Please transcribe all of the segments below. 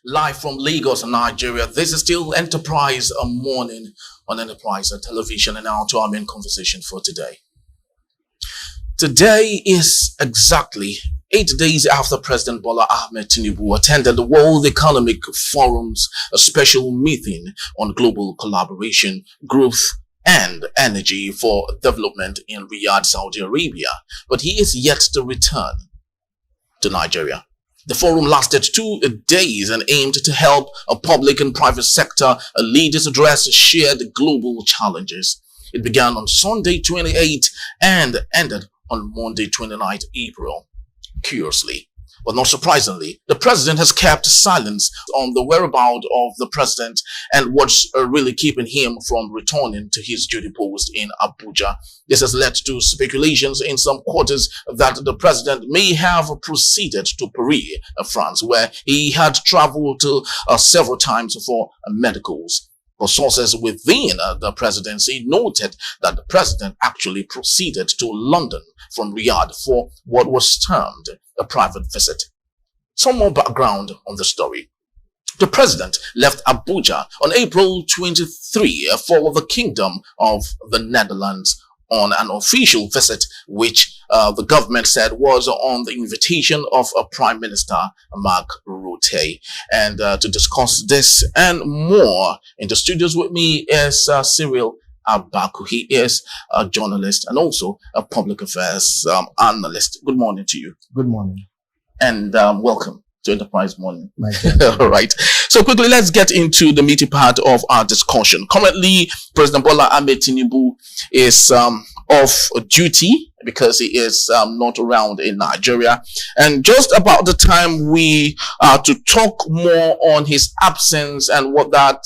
Live from Lagos, Nigeria. This is still Enterprise Morning on Enterprise Television, and now to our main conversation for today. Today is exactly 8 days after President Bola Ahmed Tinubu attended the World Economic Forum's a special meeting on global collaboration, growth, and energy for development in Riyadh, Saudi Arabia. But he is yet to return to Nigeria. The forum lasted 2 days and aimed to help a public and private sector leaders address shared global challenges. It began on Sunday 28 and ended on Monday 29 April. Curiously, but not surprisingly, the president has kept silence on the whereabouts of the president and what's really keeping him from returning to his duty post in Abuja. This has led to speculations in some quarters that the president may have proceeded to Paris, France, where he had traveled to several times for medicals. But sources within the presidency noted that the president actually proceeded to London from Riyadh for what was termed a private visit. Some more background on the story. The president left Abuja on April 23 for the Kingdom of the Netherlands on an official visit, which the government said was on the invitation of Prime Minister Mark Rutte. And to discuss this and more, in the studios with me is Cyril Abaku. He is a journalist and also a public affairs analyst. Good morning to you. Good morning. And welcome to Enterprise Morning. All right. So quickly, let's get into the meaty part of our discussion. Currently, President Bola Ahmed Tinubu is off duty because he is not around in Nigeria. And just about the time we are to talk more on his absence and what that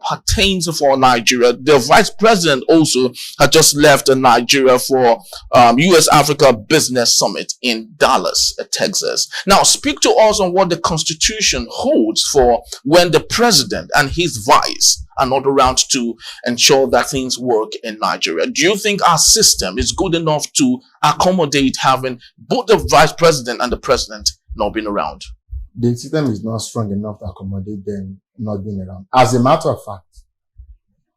pertains for Nigeria, the vice president also had just left Nigeria for US-Africa Business Summit in Dallas, Texas. Now, speak to us on what the Constitution holds for when the president and his vice are not around to ensure that things work in Nigeria. Do you think our system is good enough to accommodate having both the vice president and the president not being around? The system is not strong enough to accommodate them not being around. As a matter of fact,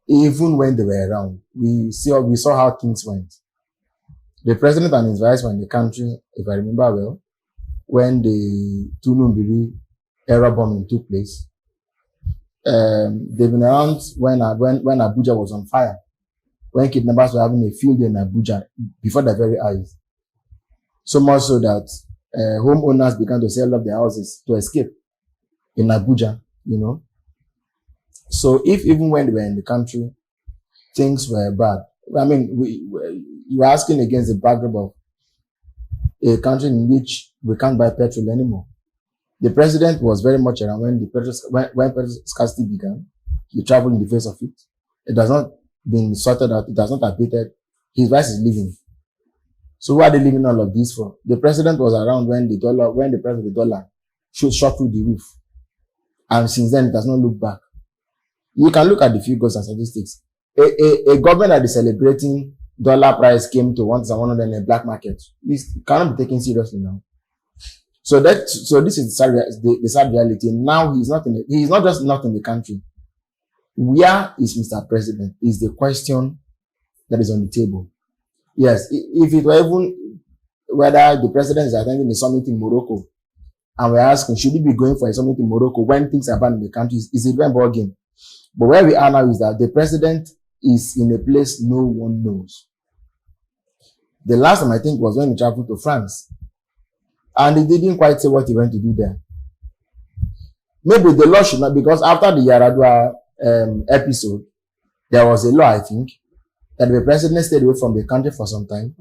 even when they were around, we saw how things went. The president and his vice were in the country, if I remember well, when the Tinubu'S era bombing took place. They've been around when Abuja was on fire, when kidnappers were having a field day in Abuja before their very eyes. So much so that homeowners began to sell off their houses to escape in Abuja, you know. So if even when they were in the country, things were bad. I mean, you were asking against the backdrop of a country in which we can't buy petrol anymore. The president was very much around when petrol scarcity began. He traveled in the face of it. It has not been sorted out. It has not abated. His vice is leaving. So why are they leaving all of this for? The president was around when the price of the dollar shot through the roof. And since then, it has not looked back. You can look at the figures and statistics. A government that is celebrating dollar price came to 1,100 in a black market. It cannot be taken seriously now. So this is the sad reality. Now he's not just not in the country. Where is Mr. President is the question that is on the table. Yes, if it were even whether the president is attending a summit in Morocco and we're asking, should he be going for a summit in Morocco when things are bad in the country, is a different ball game. But where we are now is that the president is in a place no one knows. The last time I think was when he traveled to France. And he didn't quite say what he went to do there. Maybe the law should not, because after the Yaradua episode, there was a law, I think, that the president stayed away from the country for some time.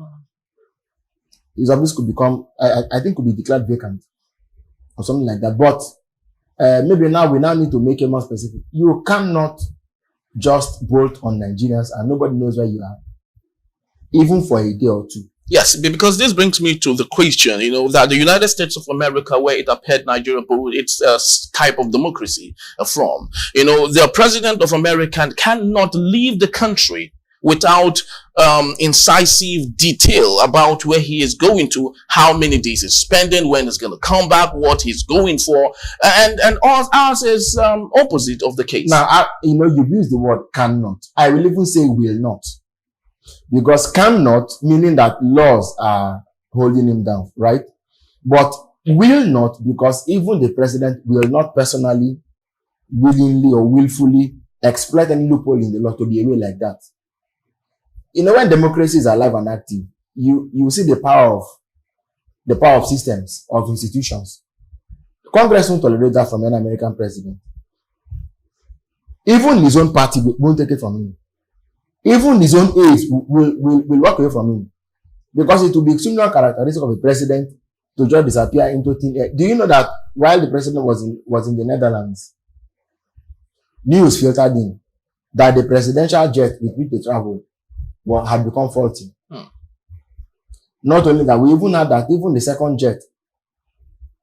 His office could become, I think, could be declared vacant or something like that. But maybe we now need to make it more specific. You cannot just bolt on Nigerians and nobody knows where you are, even for a day or two. Yes, because this brings me to the question, that the United States of America, where it appeared Nigeria, its type of democracy from, the president of America cannot leave the country without incisive detail about where he is going to, how many days he's spending, when he's going to come back, what he's going for, and ours is opposite of the case. Now, you use the word cannot. I will even say will not, because cannot meaning that laws are holding him down, right? But will not, because even the president will not personally, willingly or willfully exploit any loophole in the law to be away like that. When democracy is alive and active, you see the power of systems, of institutions. Congress won't tolerate that from an American president. Even his own party won't take it from him. Even his own aides will walk away from him. Because it will be extremely uncharacteristic of a president to just disappear into thin air. Do you know that while the president was in the Netherlands, news filtered in that the presidential jet with which they traveled had become faulty? Not only that, we even had that even the second jet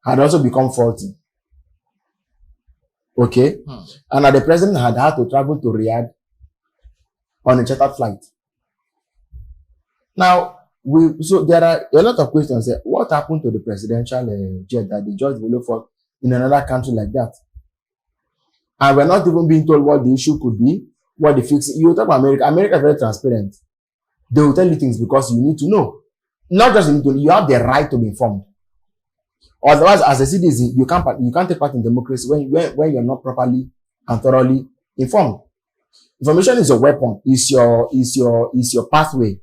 had also become faulty. Okay? And that the president had to travel to Riyadh on a chartered flight. Now, so there are a lot of questions. What happened to the presidential jet that they just developed for in another country like that? And we're not even being told what the issue could be, what the fix. You talk about America. America is very transparent. They will tell you things because you need to know. Not just you need to know, you have the right to be informed. Otherwise, as a citizen, you can't take part in democracy when you're not properly and thoroughly informed. Information is your weapon, is your pathway,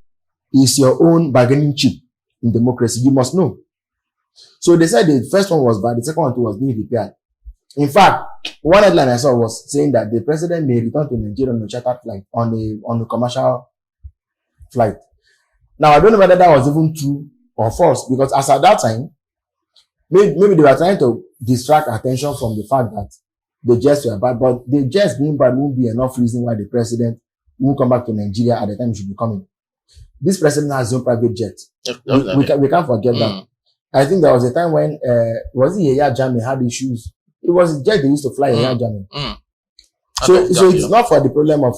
is your own bargaining chip in democracy. You must know. So they said the first one was bad, the second one was being repaired. In fact, one headline I saw was saying that the president may return to Nigeria on a chartered flight, on a commercial flight. Now, I don't know whether that was even true or false, because as at that time, maybe they were trying to distract attention from the fact that the jets were bad, but the jets being bad won't be enough reason why the president won't come back to Nigeria at the time he should be coming. This president has his own private jet. We can't forget that. I think there was a time when, was it Yaya Jammeh had issues? It was a jet they used to fly Yaya Jammeh. So it's not for the problem of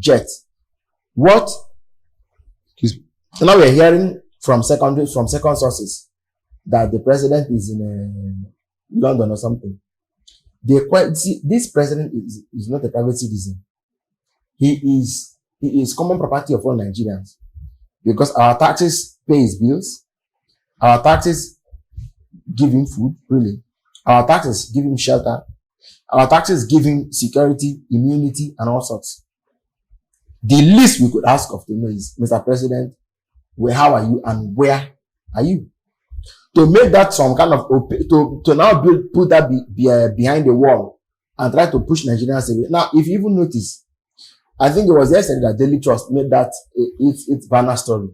jet. So now we're hearing from second sources that the president is in London or something. This president is not a private citizen. He is common property of all Nigerians, because our taxes pay his bills, our taxes give him food, really. Our taxes give him shelter, our taxes give him security, immunity, and all sorts. The least we could ask of him is, Mr. President, how are you and where are you? To make that some kind of to now put that behind the wall and try to push Nigerians away. Now, if you even notice, I think it was yesterday that Daily Trust made that its banner story,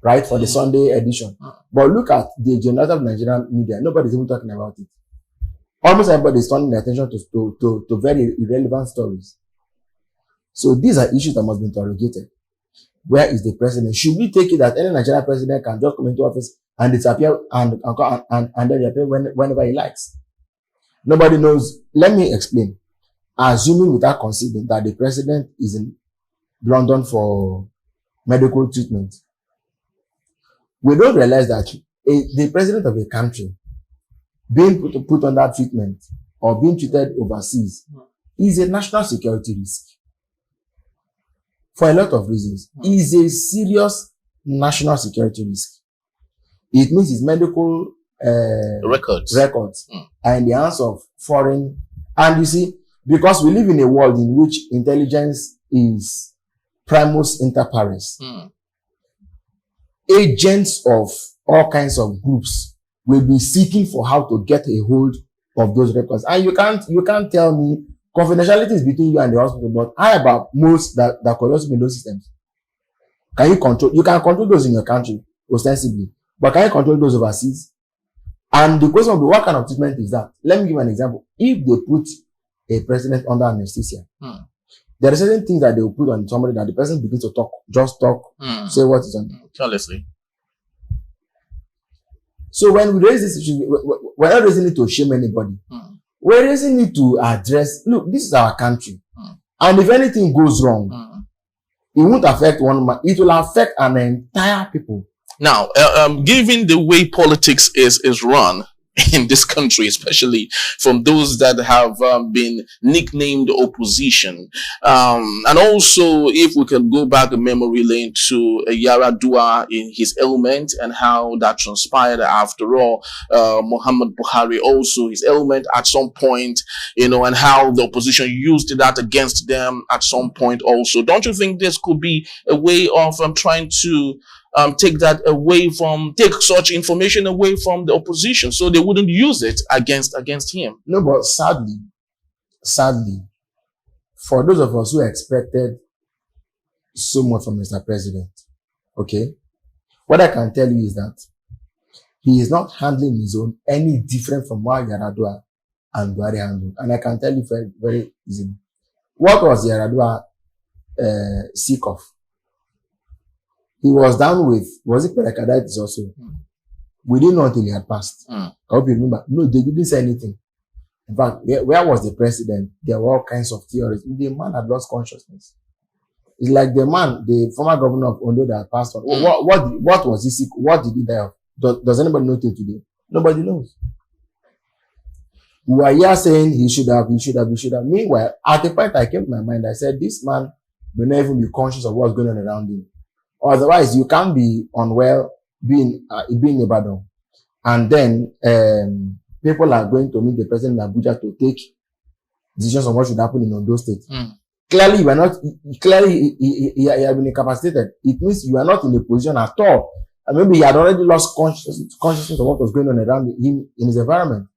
right, for the Sunday edition. But look at the generality of Nigerian media. Nobody's even talking about it. Almost everybody is turning their attention to very irrelevant stories. So these are issues that must be interrogated. Where is the president? Should we take it that any Nigerian president can just come into office and disappear and then reappear whenever he likes? Nobody knows. Let me explain. Assuming without considering that the president is in London for medical treatment, we don't realize that the president of a country being put under treatment or being treated overseas is a national security risk. For a lot of reasons, is a serious national security risk. It means his medical records are in the hands of foreign. And you see, because we live in a world in which intelligence is primus inter pares, agents of all kinds of groups will be seeking for how to get a hold of those records. And you can't tell me confidentiality is between you and the hospital, but how about most that could also be in those systems? Can you control? You can control those in your country, ostensibly, but can you control those overseas? And the question will be, what kind of treatment is that? Let me give an example. If they put a president under anesthesia, there are certain things that they will put on somebody that the person begins to talk, say what is on. Carelessly. So when we raise this issue, we're not raising it to shame anybody. We're raising it to address, look, this is our country. And if anything goes wrong, It won't affect one man. It will affect an entire people. Now, given the way politics is run in this country, especially from those that have been nicknamed opposition, and also if we can go back in memory lane to Yaradua in his ailment and how that transpired. After all, Muhammad Buhari also his ailment at some point, you know, and how the opposition used that against them at some point also. Don't you think this could be a way of trying to take such information away from the opposition so they wouldn't use it against him? No, but sadly, for those of us who expected so much from Mr. President, okay, what I can tell you is that he is not handling his own any different from what Yaradua and Buhari handled. And I can tell you very, very easily. What was Yaradua sick of? He was down with, was it pericarditis also? We didn't know until he had passed. I hope you remember. No, they didn't say anything. In fact, where was the president? There were all kinds of theories. The man had lost consciousness. It's like the man, the former governor of Ondo that passed on. What was he sick? What did he die of? Does anybody know till today? Nobody knows. We were here saying he should have. Meanwhile, at the point I came to my mind, I said, this man will not even be conscious of what's going on around him. Otherwise, you can't be unwell being Ibadan. And then people are going to meet the president in Abuja to take decisions on what should happen in Ondo State. Clearly, you are not. Clearly, he had been incapacitated. It means you are not in a position at all. And maybe he had already lost consciousness of what was going on around him in his environment.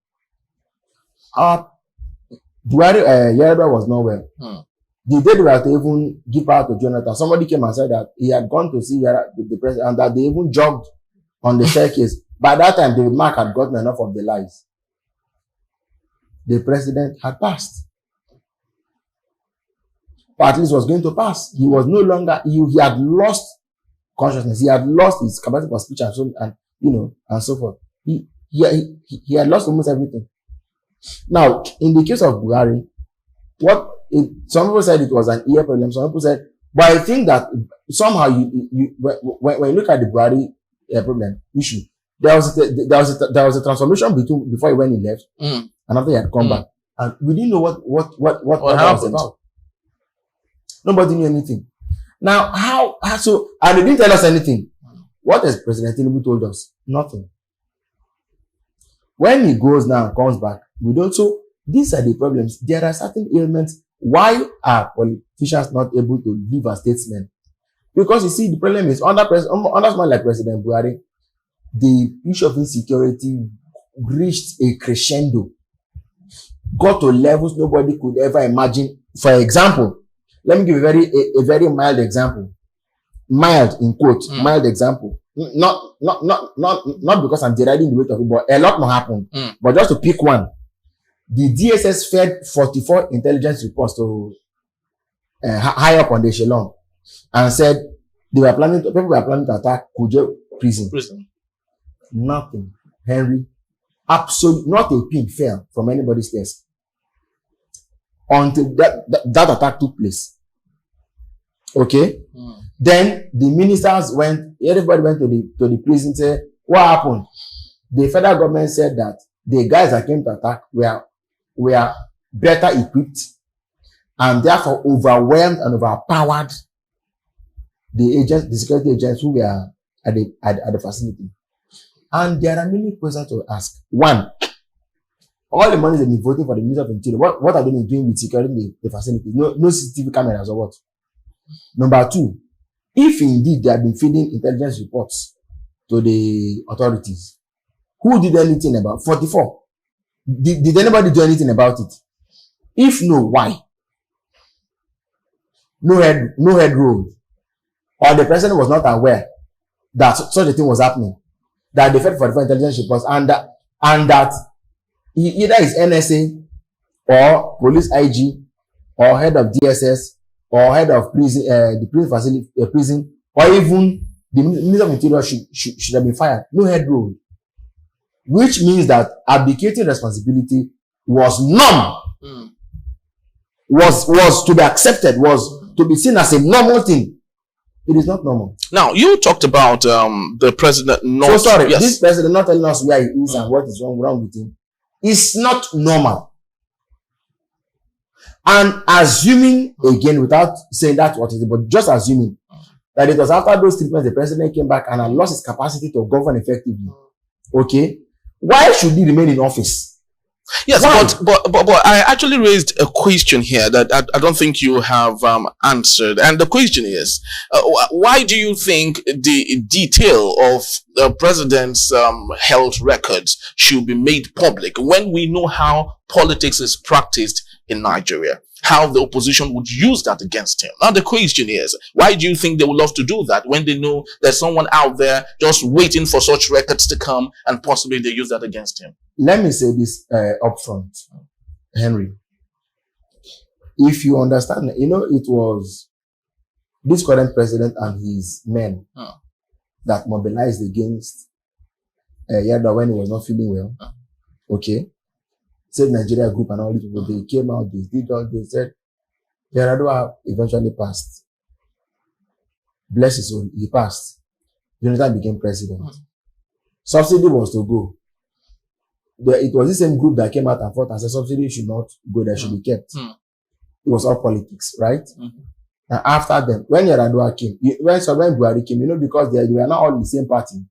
Yaradua was not well. The day they were to even give out to Jonathan, somebody came and said that he had gone to see the president and that they even jogged on the staircase. By that time, David Mark had gotten enough of the lies. The president had passed. Or at least was going to pass. He was no longer, he had lost consciousness. He had lost his capacity for speech and so forth. He had lost almost everything. Now, in the case of Buhari, some people said it was an ear problem. Some people said, but I think that somehow when you look at the Buhari problem issue, there was a transformation before he went he left and after he had come back, and we didn't know what was about. Nobody knew anything. Now and they didn't tell us anything. What has President Tinubu told us? Nothing. When he goes now and comes back, we don't. So these are the problems. There are certain ailments. Why are politicians not able to give a statement? Because you see, the problem is under someone like President Buhari, the issue of insecurity reached a crescendo, got to levels nobody could ever imagine. For example, let me give a very mild example. Mild in quote, mild example. Not because I'm deriding the weight of it, but a lot more happened. But just to pick one. The DSS fed 44 intelligence reports to high up on the echelon and said people were planning to attack Kuje prison. Nothing. Henry, absolutely not a pin fell from anybody's desk until that attack took place. Okay? Then the ministers everybody went to the prison, said, what happened? The federal government said that the guys that came to attack were better equipped and therefore overwhelmed and overpowered the security agents who were at the facility. And there are many questions to ask. One, all the money they've been voting for the Minister of Interior, what are they doing with securing the facility? No CCTV cameras or what? Number two, if indeed they have been feeding intelligence reports to the authorities, who did anything about 44? Did anybody do anything about it? If no, why? No head rolled. Or the president was not aware that such a thing was happening. That they fed 44 intelligence reports and that either is NSA or police IG or head of DSS or head of prison, the prison facility, prison, or even the Minister of Interior should have been fired. No head rolled. Which means that abdicating responsibility was norm, was to be accepted, was to be seen as a normal thing. It is not normal. Now, you talked about the president not... So sorry, yes. this president not telling us where he is and what is wrong with him. It's not normal. And assuming, again, without saying that what it is, but just assuming that it was after those treatments the president came back and had lost his capacity to govern effectively. Okay? Why should he remain in office? Yes, but I actually raised a question here that I don't think you have answered. And the question is, why do you think the detail of the president's health records should be made public when we know how politics is practiced in Nigeria? How the opposition would use that against him. Now the question is, why do you think they would love to do that when they know there's someone out there just waiting for such records to come and possibly they use that against him? Let me say this up front, Henry. If you understand, it was this current president and his men that mobilized against Riyadh when he was not feeling well. Okay? Said Nigeria group and all these people, they came out, they did all, they said, Riyadh eventually passed. Bless his soul, he passed. Jonathan became president. Subsidy was to go. It was the same group that came out and fought and said subsidy should not go, that should be kept. It was all politics, right? And after them, when Riyadh came, when Buhari came, because they were not all in the same party.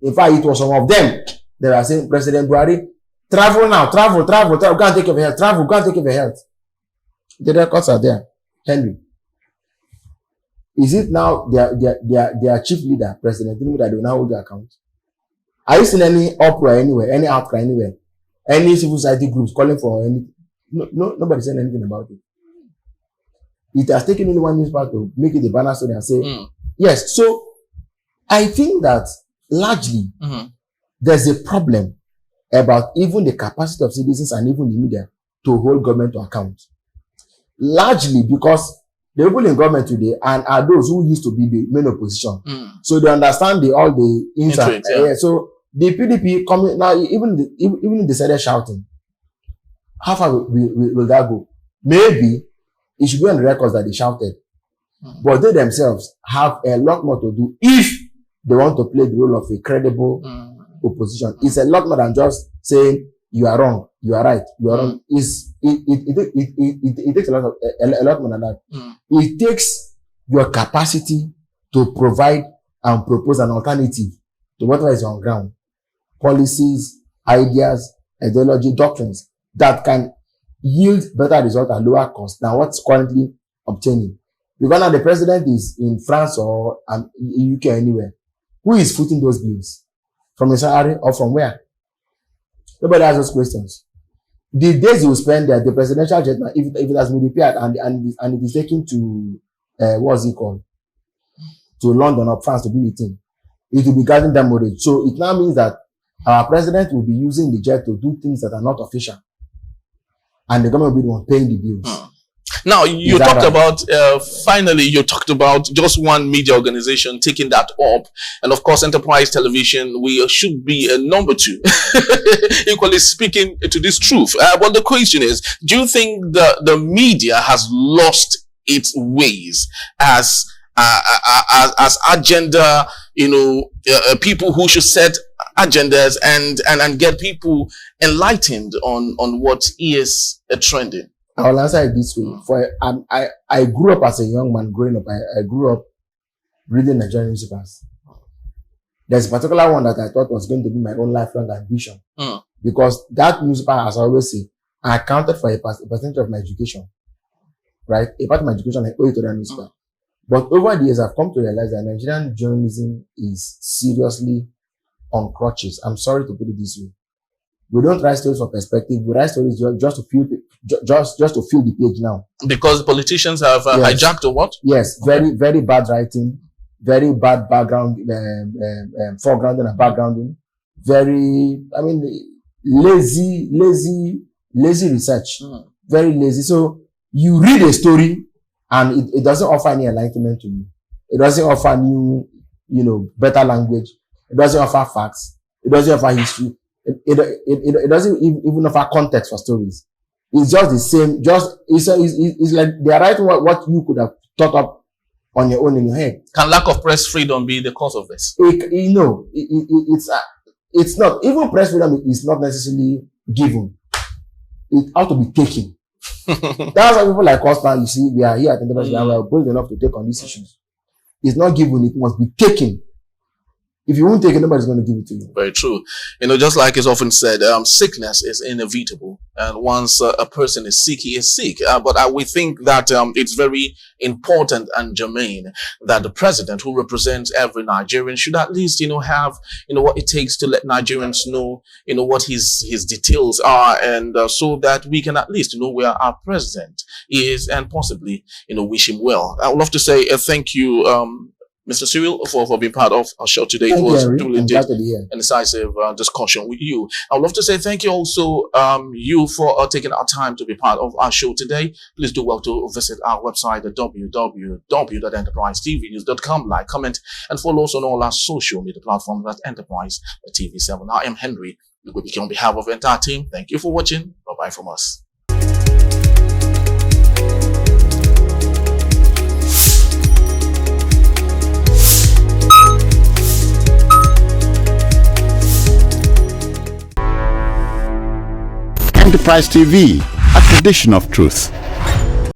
In fact, it was some of them, they were saying, President Buhari, travel now, travel, go and take care of your health, travel, go and take care of your health. The records are there. Henry. Is it now their chief leader, President Tinubu, that they will now hold the account? Are you seeing any uproar anywhere, any outcry anywhere? Any civil society groups calling for any? No, nobody saying anything about it. It has taken only one newspaper to make it a banner story and say, yes. So, I think that largely, there's a problem about even the capacity of citizens and even the media to hold government to account. Largely because the people in government today are those who used to be the main opposition. So they understand all the insight. So the PDP coming now, even they started shouting. How far will that go? Maybe it should be on the records that they shouted. But they themselves have a lot more to do if they want to play the role of a credible opposition. It's a lot more than just saying you are wrong, you are right, you are wrong. It takes a lot more than that. It takes your capacity to provide and propose an alternative to whatever is on ground. Policies, ideas, ideology, doctrines that can yield better results at lower cost than what's currently obtaining. Because now the president is in France or in UK anywhere. Who is footing those bills? From the salary or from where? Nobody asks those questions. The days you spend there, the presidential jet, if it has been repaired and it is taken to, what's it called? To London or France to be with him, it will be guarding them mortgage. So it now means that our president will be using the jet to do things that are not official. And the government will be the one paying the bills. Now, you talked about, finally, you talked about just one media organization taking that up. And of course, Enterprise Television, we should be a number 2, equally speaking to this truth. But the question is, do you think the media has lost its ways as agenda, people who should set agendas and get people enlightened on what is trending? I'll answer it this way. I grew up as a young man growing up. I grew up reading Nigerian newspapers. There's a particular one that I thought was going to be my own lifelong ambition. Because that newspaper, as I always say, accounted for a percentage of my education. Right? A part of my education, I owe it to that newspaper. But over the years, I've come to realize that Nigerian journalism is seriously on crutches. I'm sorry to put it this way. We don't write stories for perspective. We write stories just to fill the page now. Because politicians have hijacked or what? Yes, very, very bad writing, very bad background, foregrounding and backgrounding. Very, lazy research. Very lazy. So you read a story and it doesn't offer any enlightenment to you. It doesn't offer new, better language. It doesn't offer facts. It doesn't offer history. It doesn't even offer context for stories. It's just the same. It's like they are writing what you could have thought up on your own in your head. Can lack of press freedom be the cause of this? It's not. Even press freedom is not necessarily given. It ought to be taken. That's why people like us now, you see, we are here at Enterprise, we are bold enough to take on these issues. It's not given, it must be taken. If you won't take it, nobody's going to give it to you. Very true. Just like it's often said, sickness is inevitable. And once a person is sick, he is sick. But we think that it's very important and germane that the president who represents every Nigerian should at least, have, what it takes to let Nigerians know, what his details are. And so that we can at least know where our president is and possibly, wish him well. I would love to say thank you, Mr. Cyril, for being part of our show today. It was really an decisive discussion with you. I would love to say thank you also you for taking our time to be part of our show today. Please do well to visit our website at www.enterprisetvnews.com. Like, comment, and follow us on all our social media platforms at Enterprise TV7. I am Henry. On behalf of the entire team, thank you for watching. Bye-bye from us. Enterprise TV, a tradition of truth.